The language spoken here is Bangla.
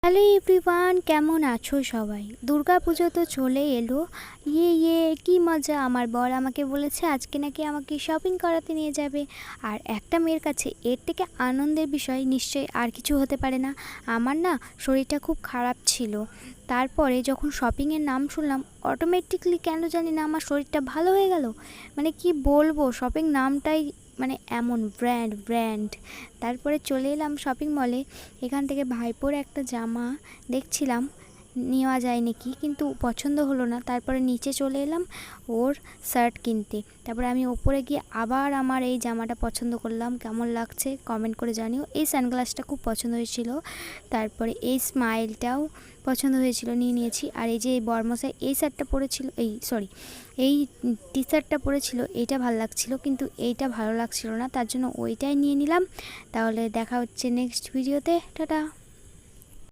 হ্যালো এভরিওয়ান, কেমন আছো সবাই? দুর্গাপুজো তো চলে এলো। কি মজা! আমার বর আমাকে বলেছে আজকে নাকি আমাকে শপিং করাতে নিয়ে যাবে। আর একটা মেয়ের কাছে এর থেকে আনন্দের বিষয় নিশ্চয়ই আর কিছু হতে পারে না। আমার না শরীরটা খুব খারাপ ছিল, তারপরে যখন শপিংয়ের নাম শুনলাম অটোমেটিকলি কেন জানি না আমার শরীরটা ভালো হয়ে গেল। মানে কি বলবো, শপিং নামটাই এমন ব্র্যান্ড। তারপরে চলে এলাম শপিং মলে। এখান থেকে ভাইপোর একটা জামা দেখছিলাম নেওয়া যায় নাকি, কিন্তু পছন্দ হলো না। তারপরে নিচে চলে এলাম ওর শার্ট কিনতে। তারপরে আমি ওপরে গিয়ে আবার আমার এই জামাটা পছন্দ করলাম। কেমন লাগছে কমেন্ট করে জানিও। এই সানগ্লাসটা খুব পছন্দ হয়েছিল। তারপরে এই স্মাইলটাও পছন্দ হয়েছিল, নিয়ে নিয়েছি। আর এই যে বরমশাই এই শার্টটা পরেছিল, এই টি শার্টটা পরেছিল, এইটা ভালো লাগছিল, কিন্তু এইটা ভালো লাগছিল না, তার জন্য ওইটাই নিয়ে নিলাম। তাহলে দেখা হচ্ছে নেক্সট ভিডিওতে। টাটা।